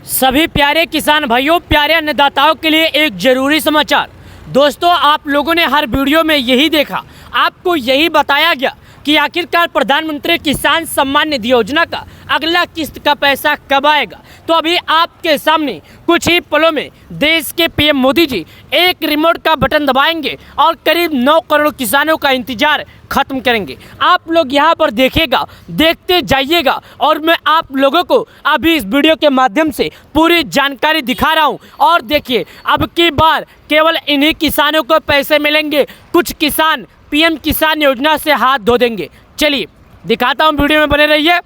सभी प्यारे किसान भाइयों, प्यारे अन्नदाताओं के लिए एक जरूरी समाचार। दोस्तों, आप लोगों ने हर वीडियो में यही देखा, आपको यही बताया गया कि आखिरकार प्रधानमंत्री किसान सम्मान निधि योजना का अगला किस्त का पैसा कब आएगा। तो अभी आपके सामने कुछ ही पलों में देश के पीएम मोदी जी एक रिमोट का बटन दबाएंगे और करीब 9 करोड़ किसानों का इंतजार खत्म करेंगे। आप लोग यहाँ पर देखिएगा, देखते जाइएगा और मैं आप लोगों को अभी इस वीडियो के माध्यम से पूरी जानकारी दिखा रहा हूँ। और देखिए, अब की बार केवल इन्हीं किसानों को पैसे मिलेंगे, कुछ किसान पीएम किसान योजना से हाथ धो देंगे। चलिए दिखाता हूँ, वीडियो में बने रहिए,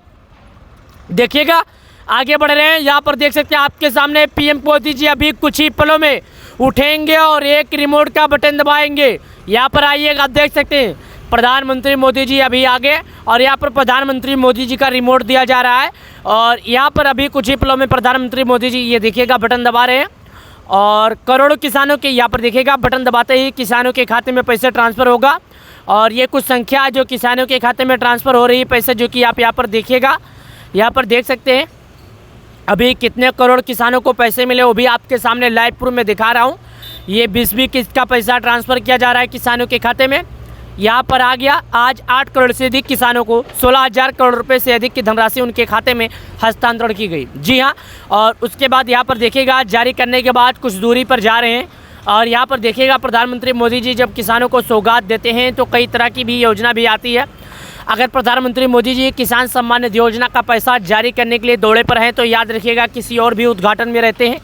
देखिएगा। आगे बढ़ रहे हैं, यहाँ पर देख सकते हैं आपके सामने पीएम मोदी जी अभी कुछ ही पलों में उठेंगे और एक रिमोट का बटन दबाएंगे। यहाँ पर आइएगा, आप देख सकते हैं प्रधानमंत्री मोदी जी अभी आगे और यहाँ पर प्रधानमंत्री मोदी जी का रिमोट दिया जा रहा है। और यहाँ पर अभी कुछ ही पलों में प्रधानमंत्री मोदी जी ये देखिएगा बटन दबा रहे हैं और करोड़ों किसानों के यहाँ पर देखिएगा बटन दबाते ही किसानों के खाते में पैसे ट्रांसफ़र होगा। और ये कुछ संख्या जो किसानों के खाते में ट्रांसफ़र हो रही है पैसे, जो कि आप यहाँ पर देखिएगा, यहाँ पर देख सकते हैं अभी कितने करोड़ किसानों को पैसे मिले वो भी आपके सामने लाइव प्रूफ में दिखा रहा हूँ। ये 20 किस्त का पैसा ट्रांसफ़र किया जा रहा है किसानों के खाते में। यहाँ पर आ गया, आज 8 करोड़ से अधिक किसानों को 16,000 करोड़ रुपए से अधिक की धनराशि उनके खाते में हस्तांतरण की गई। जी हाँ, और उसके बाद यहाँ पर देखिएगा जारी करने के बाद कुछ दूरी पर जा रहे हैं और यहाँ पर देखिएगा प्रधानमंत्री मोदी जी जब किसानों को सौगात देते हैं तो कई तरह की भी योजना भी आती है। अगर प्रधानमंत्री मोदी जी किसान सम्मान निधि योजना का पैसा जारी करने के लिए दौरे पर हैं तो याद रखिएगा किसी और भी उद्घाटन में रहते हैं।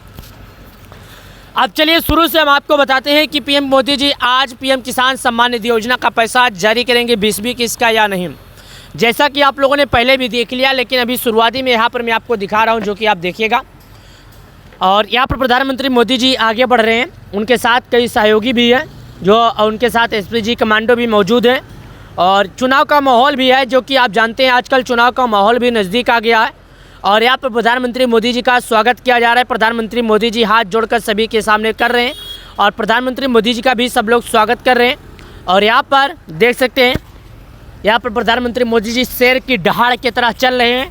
अब चलिए शुरू से हम आपको बताते हैं कि पीएम मोदी जी आज पीएम किसान सम्मान निधि योजना का पैसा जारी करेंगे 20 किस्त का या नहीं। जैसा कि आप लोगों ने पहले भी देख लिया, लेकिन अभी शुरुआती में यहाँ पर मैं आपको दिखा रहा हूँ, जो कि आप देखिएगा। और यहाँ पर प्रधानमंत्री मोदी जी आगे बढ़ रहे हैं, उनके साथ कई सहयोगी भी हैं, जो उनके साथ एसपीजी कमांडो भी मौजूद हैं और चुनाव का माहौल भी है, जो कि आप जानते हैं आजकल चुनाव का माहौल भी नज़दीक आ गया है। और यहाँ पर प्रधानमंत्री मोदी जी का स्वागत किया जा रहा है। प्रधानमंत्री मोदी जी हाथ जोड़कर सभी के सामने कर रहे हैं और प्रधानमंत्री मोदी जी का भी सब लोग स्वागत कर रहे हैं। और यहाँ पर देख सकते हैं, यहाँ पर प्रधानमंत्री मोदी जी शेर की दहाड़ की तरह चल रहे हैं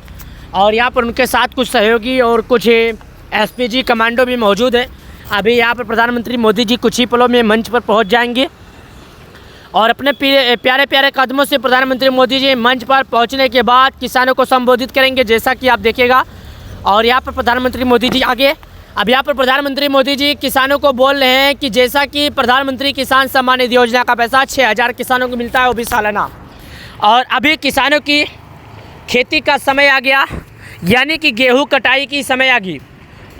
और यहाँ पर उनके साथ कुछ सहयोगी और कुछ एसपीजी कमांडो भी मौजूद है। अभी यहाँ पर प्रधानमंत्री मोदी जी कुछ ही पलों में मंच पर पहुँच जाएंगे और अपने प्यारे प्यारे कदमों से प्रधानमंत्री मोदी जी मंच पर पहुंचने के बाद किसानों को संबोधित करेंगे, जैसा कि आप देखिएगा। और यहाँ पर प्रधानमंत्री मोदी जी आगे, अब यहाँ पर प्रधानमंत्री मोदी जी किसानों को बोल रहे हैं कि जैसा कि प्रधानमंत्री किसान सम्मान निधि योजना का पैसा 6,000 किसानों को मिलता है, वो भी सालाना। और अभी किसानों की खेती का समय आ गया, यानी कि गेहूँ कटाई की समय आ गई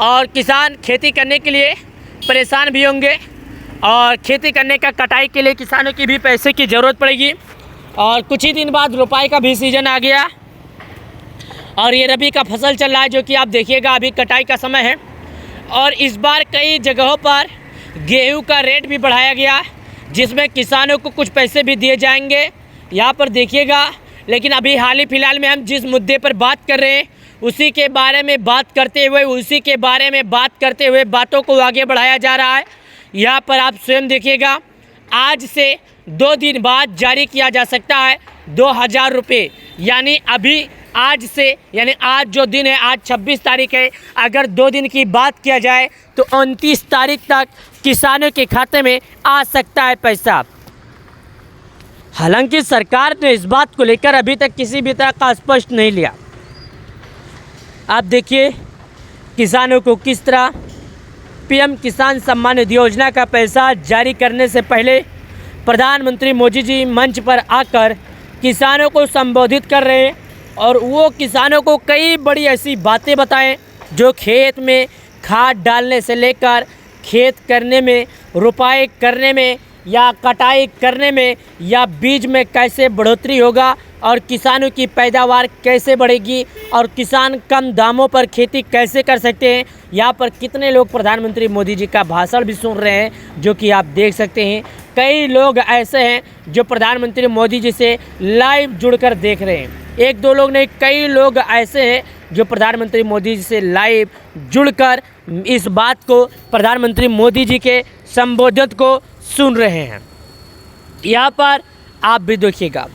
और किसान खेती करने के लिए परेशान भी होंगे और खेती करने का कटाई के लिए किसानों की भी पैसे की ज़रूरत पड़ेगी। और कुछ ही दिन बाद रोपाई का भी सीज़न आ गया और ये रबी का फसल चल रहा है, जो कि आप देखिएगा अभी कटाई का समय है। और इस बार कई जगहों पर गेहूं का रेट भी बढ़ाया गया, जिसमें किसानों को कुछ पैसे भी दिए जाएंगे, यहाँ पर देखिएगा। लेकिन अभी हाल ही फिलहाल में हम जिस मुद्दे पर बात कर रहे हैं उसी के बारे में बात करते हुए बातों को आगे बढ़ाया जा रहा है। यहाँ पर आप स्वयं देखिएगा, आज से 2 दिन बाद जारी किया जा सकता है 2,000 रुपये, यानी अभी आज से, यानी आज जो दिन है, आज 26 तारीख है, अगर 2 दिन की बात किया जाए तो 29 तारीख तक किसानों के खाते में आ सकता है पैसा। हालांकि सरकार ने इस बात को लेकर अभी तक किसी भी तरह का स्पष्ट नहीं लिया। आप देखिए किसानों को किस तरह पीएम किसान सम्मान निधि योजना का पैसा जारी करने से पहले प्रधानमंत्री मोदी जी मंच पर आकर किसानों को संबोधित कर रहे हैं और वो किसानों को कई बड़ी ऐसी बातें बताएं जो खेत में खाद डालने से लेकर खेत करने में, रोपाई करने में या कटाई करने में या बीज में कैसे बढ़ोतरी होगा और किसानों की पैदावार कैसे बढ़ेगी और किसान कम दामों पर खेती कैसे कर सकते हैं। यहाँ पर कितने लोग प्रधानमंत्री मोदी जी का भाषण भी सुन रहे हैं, जो कि आप देख सकते हैं। कई लोग ऐसे हैं जो प्रधानमंत्री मोदी जी से लाइव जुड़कर देख रहे हैं। 1-2 लोग नहीं, कई लोग ऐसे हैं जो प्रधानमंत्री मोदी जी से लाइव जुड़कर इस बात को, प्रधानमंत्री मोदी जी के संबोधित को सुन रहे हैं। यहाँ पर आप भी देखिएगा,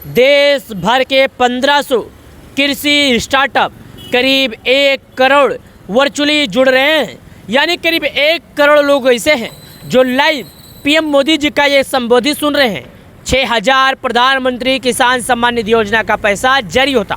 देश भर के 1500 कृषि स्टार्टअप करीब 1 करोड़ वर्चुअली जुड़ रहे हैं। यानी करीब 1 करोड़ लोग ऐसे हैं जो लाइव पीएम मोदी जी का ये संबोधित सुन रहे हैं। 6000 प्रधानमंत्री किसान सम्मान निधि योजना का पैसा जारी होता।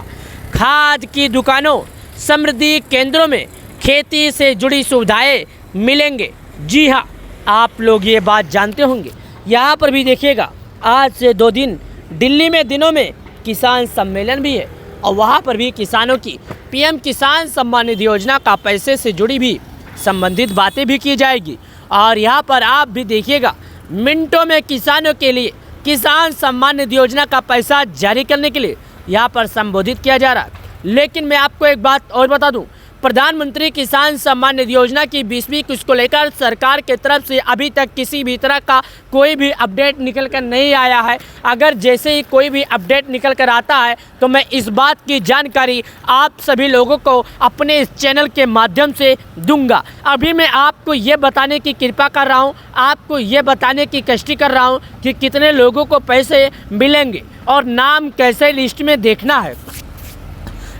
खाद की दुकानों, समृद्धि केंद्रों में खेती से जुड़ी सुविधाएं मिलेंगे। जी हाँ, आप लोग ये बात जानते होंगे। यहाँ पर भी देखिएगा, आज से 2 दिन दिल्ली में दिनों में किसान सम्मेलन भी है और वहाँ पर भी किसानों की पीएम किसान सम्मान निधि योजना का पैसे से जुड़ी भी संबंधित बातें भी की जाएगी। और यहाँ पर आप भी देखिएगा, मिनटों में किसानों के लिए किसान सम्मान निधि योजना का पैसा जारी करने के लिए यहाँ पर संबोधित किया जा रहा है। लेकिन मैं आपको एक बात और बता दूं, प्रधानमंत्री किसान सम्मान निधि योजना की 20वीं किस्त को लेकर सरकार की तरफ से अभी तक किसी भी तरह का कोई भी अपडेट निकल कर नहीं आया है। अगर जैसे ही कोई भी अपडेट निकल कर आता है तो मैं इस बात की जानकारी आप सभी लोगों को अपने इस चैनल के माध्यम से दूंगा। अभी मैं आपको ये बताने की कृपा कर रहा हूँ, आपको ये बताने की कष्टी कर रहा हूँ कि कितने लोगों को पैसे मिलेंगे और नाम कैसे लिस्ट में देखना है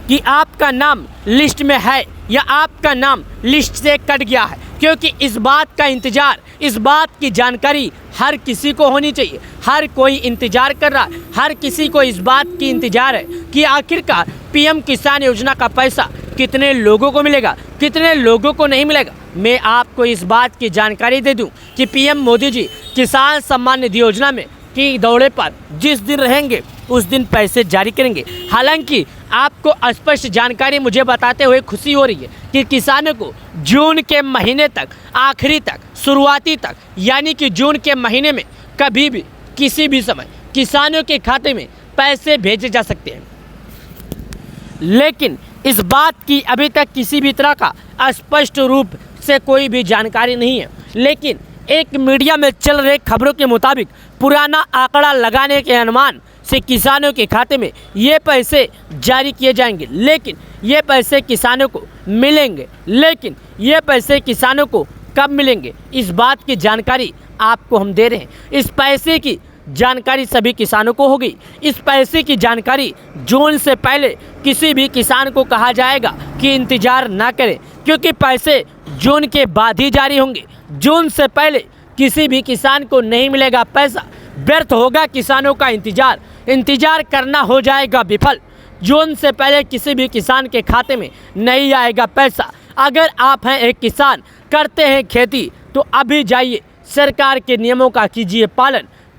कि आपका नाम लिस्ट में है या आपका नाम लिस्ट से कट गया है, क्योंकि इस बात का इंतज़ार, इस बात की जानकारी हर किसी को होनी चाहिए। हर कोई इंतज़ार कर रहा है, हर किसी को इस बात की इंतज़ार है कि आखिरकार पीएम किसान योजना का पैसा कितने लोगों को मिलेगा, कितने लोगों को नहीं मिलेगा। मैं आपको इस बात की जानकारी दे दूं कि पीएम मोदी जी किसान सम्मान निधि योजना में की दौरे पर जिस दिन रहेंगे उस दिन पैसे जारी करेंगे। हालांकि आपको स्पष्ट जानकारी मुझे बताते हुए खुशी हो रही है कि किसानों को जून के महीने तक, आखिरी तक, शुरुआती तक, यानी कि जून के महीने में कभी भी किसी भी समय किसानों के खाते में पैसे भेजे जा सकते हैं। लेकिन इस बात की अभी तक किसी भी तरह का स्पष्ट रूप से कोई भी जानकारी नहीं है। लेकिन एक मीडिया में चल रहे खबरों के मुताबिक पुराना आंकड़ा लगाने के अनुमान से किसानों के खाते में ये पैसे जारी किए जाएंगे। लेकिन ये पैसे किसानों को मिलेंगे, लेकिन ये पैसे किसानों को कब मिलेंगे, इस बात की जानकारी आपको हम दे रहे हैं। इस पैसे की जानकारी सभी किसानों को होगी। इस पैसे की जानकारी जून से पहले किसी भी किसान को कहा जाएगा कि इंतज़ार ना करें, क्योंकि पैसे जून के बाद ही जारी होंगे। जून से पहले किसी भी किसान को नहीं मिलेगा पैसा, व्यर्थ होगा किसानों का इंतजार करना हो जाएगा विफल। जून से पहले किसी भी किसान के खाते में नहीं आएगा पैसा। अगर आप हैं एक किसान, करते हैं खेती, तो अभी जाइए सरकार के नियमों का कीजिए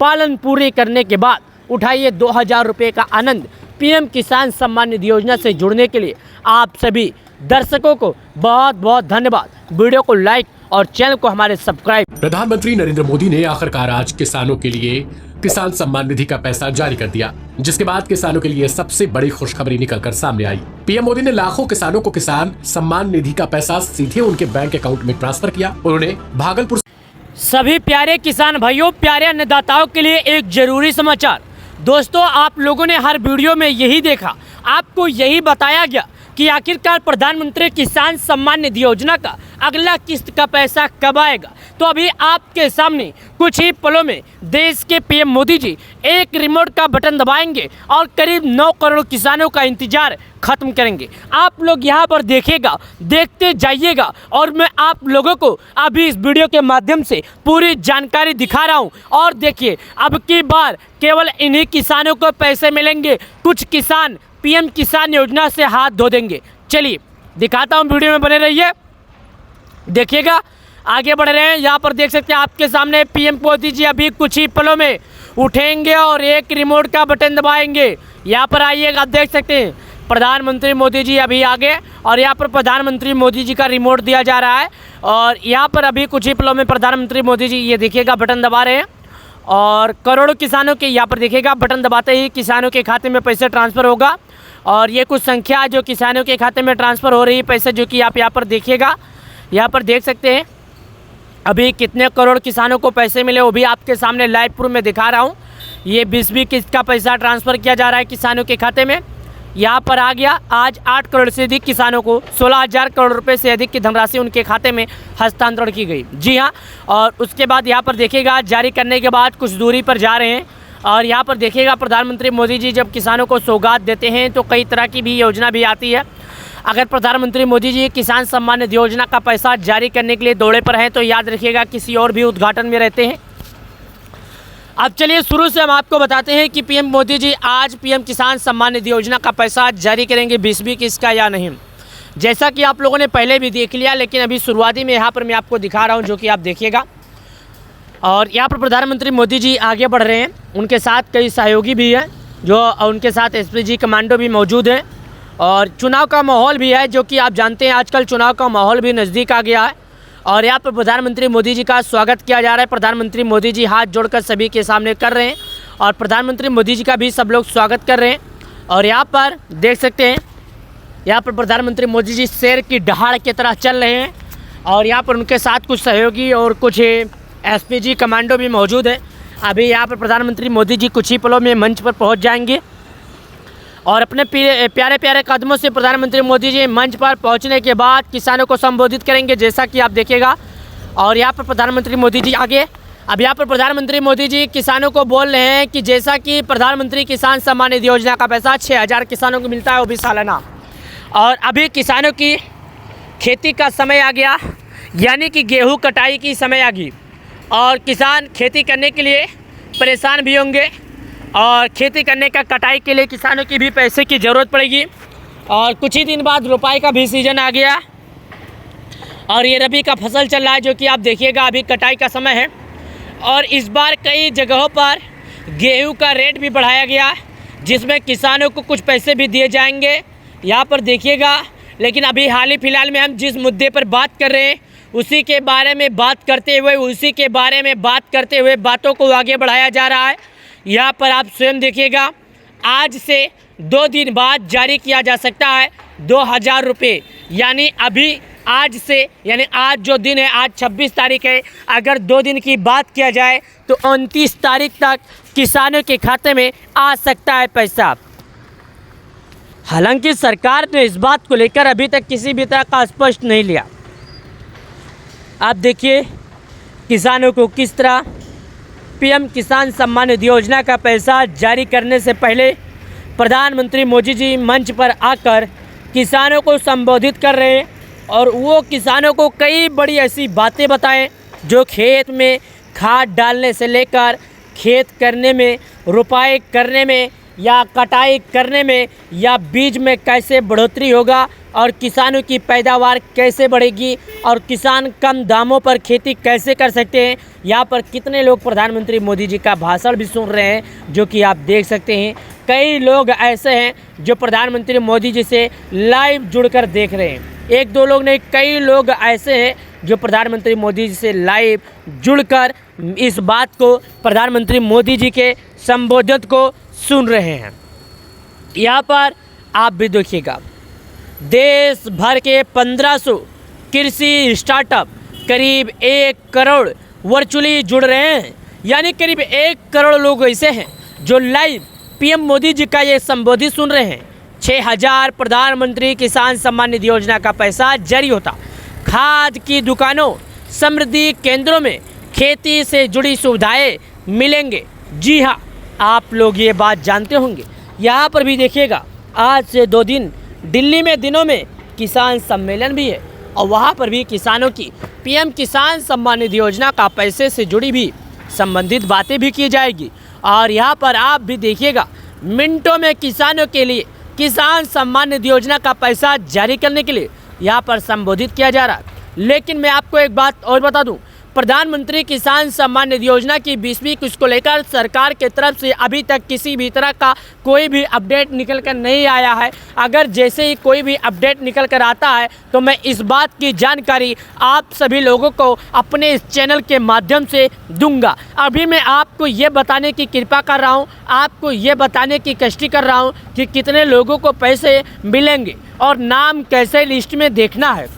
पालन पूरी करने के बाद उठाइए 2000 रुपये का आनंद। पीएम किसान सम्मान निधि योजना से जुड़ने के लिए आप सभी दर्शकों को बहुत बहुत धन्यवाद। वीडियो को लाइक और चैनल को हमारे सब्सक्राइब। प्रधानमंत्री नरेंद्र मोदी ने आखिरकार आज किसानों के लिए किसान सम्मान निधि का पैसा जारी कर दिया, जिसके बाद किसानों के लिए सबसे बड़ी खुशखबरी निकलकर सामने आई। पीएम मोदी ने लाखों किसानों को किसान सम्मान निधि का पैसा सीधे उनके बैंक अकाउंट में ट्रांसफर किया। उन्होंने भागलपुर सभी प्यारे किसान भाइयों, प्यारे अन्नदाताओं के लिए एक जरूरी समाचार। दोस्तों, आप लोगों ने हर वीडियो में यही देखा, आपको यही बताया गया कि आखिरकार प्रधानमंत्री किसान सम्मान निधि योजना का अगला किस्त का पैसा कब आएगा। तो अभी आपके सामने कुछ ही पलों में देश के पीएम मोदी जी एक रिमोट का बटन दबाएंगे और करीब 9 करोड़ किसानों का इंतजार खत्म करेंगे। आप लोग यहाँ पर देखिएगा, देखते जाइएगा और मैं आप लोगों को अभी इस वीडियो के माध्यम से पूरी जानकारी दिखा रहा हूँ। और देखिए, अब की बार केवल इन्हीं किसानों को पैसे मिलेंगे। कुछ किसान पीएम किसान योजना से हाथ धो देंगे। चलिए दिखाता हूँ, वीडियो में बने रहिए, देखिएगा। आगे बढ़ रहे हैं, यहाँ पर देख सकते हैं आपके सामने पीएम मोदी जी अभी कुछ ही पलों में उठेंगे और एक रिमोट का बटन दबाएंगे। यहाँ पर आइएगा, आप देख सकते हैं प्रधानमंत्री मोदी जी अभी आगे और यहाँ पर प्रधानमंत्री मोदी जी का रिमोट दिया जा रहा है। और यहाँ पर अभी कुछ ही पलों में प्रधानमंत्री मोदी जी ये देखिएगा बटन दबा रहे हैं और करोड़ों किसानों के यहाँ पर देखिएगा बटन दबाते ही किसानों के खाते में पैसे ट्रांसफ़र होगा। और ये कुछ संख्या जो किसानों के खाते में ट्रांसफ़र हो रही है पैसे, जो कि आप यहाँ पर देखिएगा, यहाँ पर देख सकते हैं अभी कितने करोड़ किसानों को पैसे मिले वो भी आपके सामने लाइव प्रूफ में दिखा रहा हूँ। ये 20वीं किस्त का पैसा ट्रांसफ़र किया जा रहा है किसानों के खाते में। यहाँ पर आ गया, आज 8 करोड़ से अधिक किसानों को 16,000 करोड़ रुपए से अधिक की धनराशि उनके खाते में हस्तांतरण की गई। जी हाँ, और उसके बाद यहाँ पर देखिएगा जारी करने के बाद कुछ दूरी पर जा रहे हैं और यहाँ पर देखिएगा प्रधानमंत्री मोदी जी जब किसानों को सौगात देते हैं तो कई तरह की भी योजना भी आती है। अगर प्रधानमंत्री मोदी जी किसान सम्मान निधि योजना का पैसा जारी करने के लिए दौरे पर हैं तो याद रखिएगा किसी और भी उद्घाटन में रहते हैं। अब चलिए शुरू से हम आपको बताते हैं कि पीएम मोदी जी आज पीएम किसान सम्मान निधि योजना का पैसा जारी करेंगे 20-20 का या नहीं। जैसा कि आप लोगों ने पहले भी देख लिया, लेकिन अभी शुरुआती में यहाँ पर मैं आपको दिखा रहा हूँ, जो कि आप देखिएगा। और यहाँ पर प्रधानमंत्री मोदी जी आगे बढ़ रहे हैं, उनके साथ कई सहयोगी भी हैं, जो उनके साथ एसपीजी कमांडो भी मौजूद हैं। और चुनाव का माहौल भी है, जो कि आप जानते हैं आजकल चुनाव का माहौल भी नज़दीक आ गया है। और यहाँ पर प्रधानमंत्री मोदी जी का स्वागत किया जा रहा है। प्रधानमंत्री मोदी जी हाथ जोड़कर सभी के सामने कर रहे हैं और प्रधानमंत्री मोदी जी का भी सब लोग स्वागत कर रहे हैं। और यहाँ पर देख सकते हैं, यहाँ पर प्रधानमंत्री मोदी जी शेर की दहाड़ की तरह चल रहे हैं और यहाँ पर उनके साथ कुछ सहयोगी और कुछ एसपीजी कमांडो भी मौजूद है। अभी यहाँ पर प्रधानमंत्री मोदी जी कुछ ही पलों में मंच पर पहुँच जाएंगे और अपने प्यारे प्यारे कदमों से प्रधानमंत्री मोदी जी मंच पर पहुँचने के बाद किसानों को संबोधित करेंगे, जैसा कि आप देखिएगा। और यहाँ पर प्रधानमंत्री मोदी जी आगे, अब यहाँ पर प्रधानमंत्री मोदी जी किसानों को बोल रहे हैं कि जैसा कि प्रधानमंत्री किसान सम्मान निधि योजना का पैसा 6000 किसानों को मिलता है, वो भी सालाना। और अभी किसानों की खेती का समय आ गया, यानी कि गेहूं कटाई की समय आ गई और किसान खेती करने के लिए परेशान भी होंगे और खेती करने का कटाई के लिए किसानों की भी पैसे की ज़रूरत पड़ेगी। और कुछ ही दिन बाद रोपाई का भी सीज़न आ गया और ये रबी का फसल चल रहा है, जो कि आप देखिएगा अभी कटाई का समय है। और इस बार कई जगहों पर गेहूं का रेट भी बढ़ाया गया, जिसमें किसानों को कुछ पैसे भी दिए जाएंगे, यहाँ पर देखिएगा। लेकिन अभी हाल ही फिलहाल में हम जिस मुद्दे पर बात कर रहे हैं उसी के बारे में बात करते हुए बातों को आगे बढ़ाया जा रहा है। यहाँ पर आप स्वयं देखिएगा, आज से 2 दिन बाद जारी किया जा सकता है 2000 रुपये, यानी अभी आज से, यानी आज जो दिन है, आज 26 तारीख है, अगर 2 दिन की बात किया जाए तो 29 तारीख तक किसानों के खाते में आ सकता है पैसा। हालांकि सरकार ने इस बात को लेकर अभी तक किसी भी तरह का स्पष्ट नहीं लिया। आप देखिए किसानों को किस तरह पीएम किसान सम्मान निधि योजना का पैसा जारी करने से पहले प्रधानमंत्री मोदी जी मंच पर आकर किसानों को संबोधित कर रहे हैं और वो किसानों को कई बड़ी ऐसी बातें बताएं जो खेत में खाद डालने से लेकर खेत करने में, रुपाई करने में या कटाई करने में या बीज में कैसे बढ़ोतरी होगा और किसानों की पैदावार कैसे बढ़ेगी और किसान कम दामों पर खेती कैसे कर सकते हैं। यहाँ पर कितने लोग प्रधानमंत्री मोदी जी का भाषण भी सुन रहे हैं, जो कि आप देख सकते हैं। कई लोग ऐसे हैं जो प्रधानमंत्री मोदी जी से लाइव जुड़कर देख रहे हैं। 1-2 लोग नहीं, कई लोग ऐसे हैं जो प्रधानमंत्री मोदी जी से लाइव जुड़कर इस बात को, प्रधानमंत्री मोदी जी के संबोधन को सुन रहे हैं। यहाँ पर आप भी देखिएगा, देश भर के 1500 कृषि स्टार्टअप करीब 1 करोड़ वर्चुअली जुड़ रहे हैं, यानी करीब 1 करोड़ लोग ऐसे हैं जो लाइव पीएम मोदी जी का ये संबोधित सुन रहे हैं। 6000 प्रधानमंत्री किसान सम्मान निधि योजना का पैसा जारी होता। खाद की दुकानों, समृद्धि केंद्रों में खेती से जुड़ी सुविधाएं मिलेंगे। जी हाँ, आप लोग ये बात जानते होंगे। यहाँ पर भी देखिएगा, आज से 2 दिन दिल्ली में दिनों में किसान सम्मेलन भी है और वहाँ पर भी किसानों की पीएम किसान सम्मान निधि योजना का पैसे से जुड़ी भी संबंधित बातें भी की जाएगी। और यहाँ पर आप भी देखिएगा, मिनटों में किसानों के लिए किसान सम्मान निधि योजना का पैसा जारी करने के लिए यहाँ पर संबोधित किया जा रहा है। लेकिन मैं आपको एक बात और बता दूं, प्रधानमंत्री किसान सम्मान निधि योजना की 20वीं किस्त को लेकर सरकार के तरफ से अभी तक किसी भी तरह का कोई भी अपडेट निकल कर नहीं आया है। अगर जैसे ही कोई भी अपडेट निकल कर आता है तो मैं इस बात की जानकारी आप सभी लोगों को अपने इस चैनल के माध्यम से दूंगा। अभी मैं आपको ये बताने की कृपा कर रहा हूँ, आपको ये बताने की कष्टी कर रहा हूँ कि कितने लोगों को पैसे मिलेंगे और नाम कैसे लिस्ट में देखना है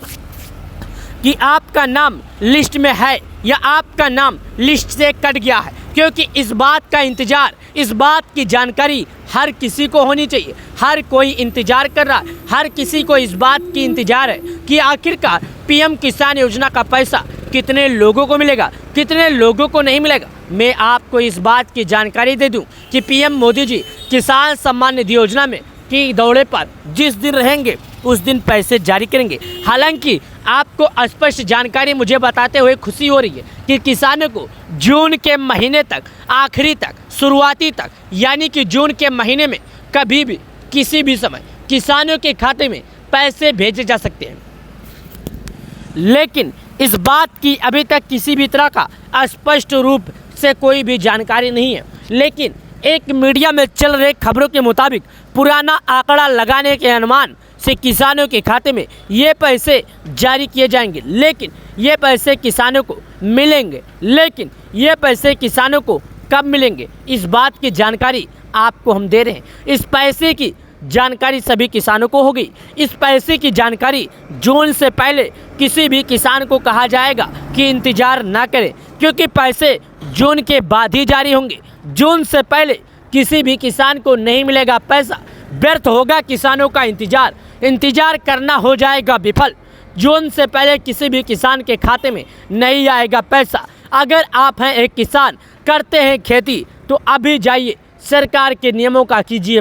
कि आपका नाम लिस्ट में है या आपका नाम लिस्ट से कट गया है, क्योंकि इस बात का इंतज़ार, इस बात की जानकारी हर किसी को होनी चाहिए। हर कोई इंतज़ार कर रहा है, हर किसी को इस बात की इंतज़ार है कि आखिरकार पीएम किसान योजना का पैसा कितने लोगों को मिलेगा, कितने लोगों को नहीं मिलेगा। मैं आपको इस बात की जानकारी दे दूं कि पीएम मोदी जी किसान सम्मान निधि योजना में की दौरे पर जिस दिन रहेंगे उस दिन पैसे जारी करेंगे। हालांकि आपको स्पष्ट जानकारी मुझे बताते हुए खुशी हो रही है कि किसानों को जून के महीने तक, आखिरी तक, शुरुआती तक, यानी कि जून के महीने में कभी भी किसी भी समय किसानों के खाते में पैसे भेजे जा सकते हैं। लेकिन इस बात की अभी तक किसी भी तरह का स्पष्ट रूप से कोई भी जानकारी नहीं है। लेकिन एक मीडिया में चल रहे खबरों के मुताबिक पुराना आंकड़ा लगाने के अनुमान से किसानों के खाते में ये पैसे जारी किए जाएंगे। लेकिन ये पैसे किसानों को मिलेंगे, लेकिन ये पैसे किसानों को कब मिलेंगे, इस बात की जानकारी आपको हम दे रहे हैं। इस पैसे की जानकारी सभी किसानों को होगी। इस पैसे की जानकारी जून से पहले किसी भी किसान को कहा जाएगा कि इंतज़ार ना करें, क्योंकि पैसे जून के बाद ही जारी होंगे। जून से पहले किसी भी किसान को नहीं मिलेगा पैसा, व्यर्थ होगा किसानों का इंतज़ार करना हो जाएगा विफल। जून से पहले किसी भी किसान के खाते में नहीं आएगा पैसा। अगर आप हैं एक किसान, करते हैं खेती, तो अभी जाइए सरकार के नियमों का कीजिए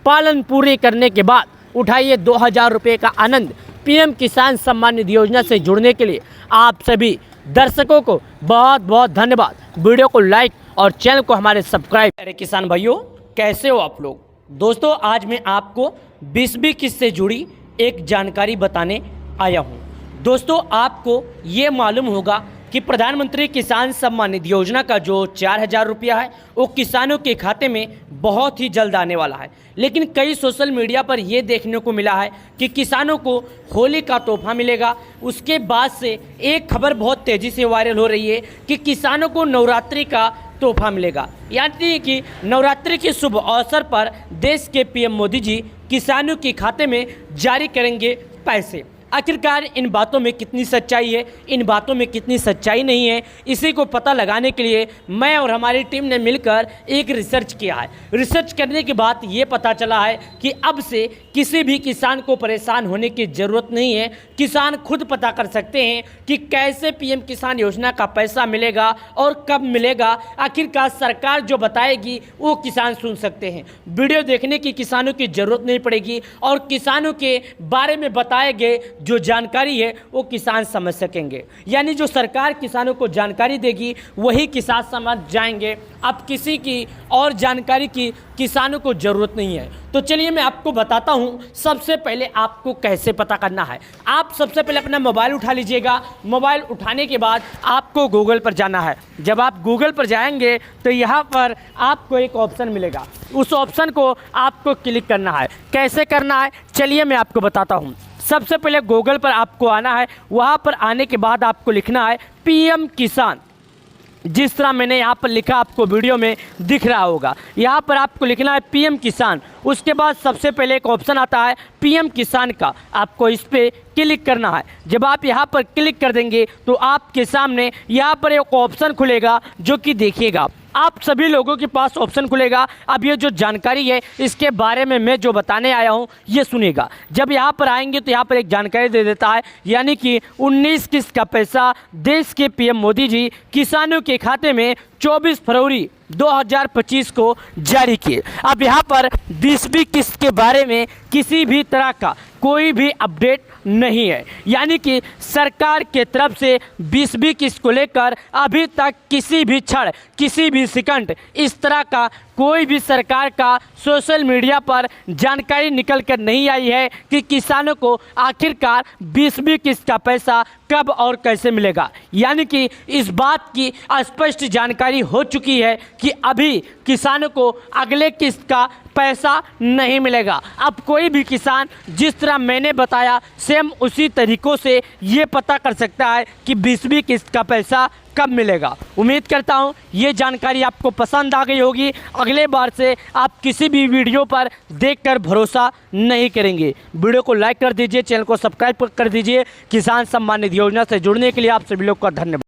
पालन पूरी करने के बाद उठाइए 2000 रुपये का आनंद। पीएम किसान सम्मान निधि योजना से जुड़ने के लिए आप सभी दर्शकों को बहुत बहुत धन्यवाद। वीडियो को लाइक और चैनल को हमारे सब्सक्राइब। अरे किसान भाइयों, कैसे हो आप लोग? दोस्तों, आज मैं आपको 20वीं किस्त से जुड़ी एक जानकारी बताने आया हूँ। दोस्तों, आपको ये मालूम होगा कि प्रधानमंत्री किसान सम्मान निधि योजना का जो 4000 रुपया है वो किसानों के खाते में बहुत ही जल्द आने वाला है। लेकिन कई सोशल मीडिया पर ये देखने को मिला है कि किसानों को होली का तोहफा मिलेगा। उसके बाद से एक खबर बहुत तेज़ी से वायरल हो रही है कि किसानों को नवरात्रि का तोहफा मिलेगा। यानी कि नवरात्रि के शुभ अवसर पर देश के पीएम मोदी जी किसानों के खाते में जारी करेंगे पैसे। आखिरकार इन बातों में कितनी सच्चाई है, इन बातों में कितनी सच्चाई नहीं है, इसी को पता लगाने के लिए मैं और हमारी टीम ने मिलकर एक रिसर्च किया है। रिसर्च करने के बाद ये पता चला है कि अब से किसी भी किसान को परेशान होने की ज़रूरत नहीं है। किसान खुद पता कर सकते हैं कि कैसे पीएम किसान योजना का पैसा मिलेगा और कब मिलेगा। आखिरकार सरकार जो बताएगी वो किसान सुन सकते हैं। वीडियो देखने की किसानों की ज़रूरत नहीं पड़ेगी और किसानों के बारे में बताए गए जो जानकारी है वो किसान समझ सकेंगे। यानी जो सरकार किसानों को जानकारी देगी वही किसान समझ जाएंगे। अब किसी की और जानकारी की किसानों को ज़रूरत नहीं है। तो चलिए मैं आपको बताता हूँ सबसे पहले आपको कैसे पता करना है। आप सबसे पहले अपना मोबाइल उठा लीजिएगा। मोबाइल उठाने के बाद आपको गूगल पर जाना है। जब आप गूगल पर जाएंगे तो यहाँ पर आपको एक ऑप्शन मिलेगा, उस ऑप्शन को आपको क्लिक करना है। कैसे करना है चलिए मैं आपको बताता हूँ। सबसे पहले गूगल पर आपको आना है। वहाँ पर आने के बाद आपको लिखना है पीएम किसान। जिस तरह मैंने यहाँ पर लिखा आपको वीडियो में दिख रहा होगा। यहाँ पर आपको लिखना है पीएम किसान। उसके बाद सबसे पहले एक ऑप्शन आता है पीएम किसान का, आपको इस पर क्लिक करना है। जब आप यहाँ पर क्लिक कर देंगे तो आपके सामने यहाँ पर एक ऑप्शन खुलेगा जो कि देखिएगा आप सभी लोगों के पास ऑप्शन खुलेगा। अब ये जो जानकारी है इसके बारे में मैं जो बताने आया हूँ ये सुनिएगा। जब यहाँ पर आएंगे तो यहाँ पर एक जानकारी दे देता है, यानी कि 19 किस्त का पैसा देश के पीएम मोदी जी किसानों के खाते में 24 फरवरी 2025 को जारी किए। अब यहाँ पर 20वीं किस्त के बारे में किसी भी तरह का कोई भी अपडेट नहीं है। यानी कि सरकार के तरफ से 20वीं किस्त को लेकर अभी तक किसी भी क्षण, किसी भी सेकंड इस तरह का कोई भी सरकार का सोशल मीडिया पर जानकारी निकल कर नहीं आई है कि किसानों को आखिरकार 20वीं किस्त का पैसा कब और कैसे मिलेगा। यानी कि इस बात की स्पष्ट जानकारी हो चुकी है कि अभी किसानों को अगले किस्त का पैसा नहीं मिलेगा। अब कोई भी किसान जिस तरह मैंने बताया सेम उसी तरीक़ों से ये पता कर सकता है कि 20वीं किस्त का पैसा कब मिलेगा। उम्मीद करता हूँ ये जानकारी आपको पसंद आ गई होगी। अगले बार से आप किसी भी वीडियो पर देखकर भरोसा नहीं करेंगे। वीडियो को लाइक कर दीजिए, चैनल को सब्सक्राइब कर दीजिए। किसान सम्मान निधि योजना से जुड़ने के लिए आप सभी लोग का धन्यवाद।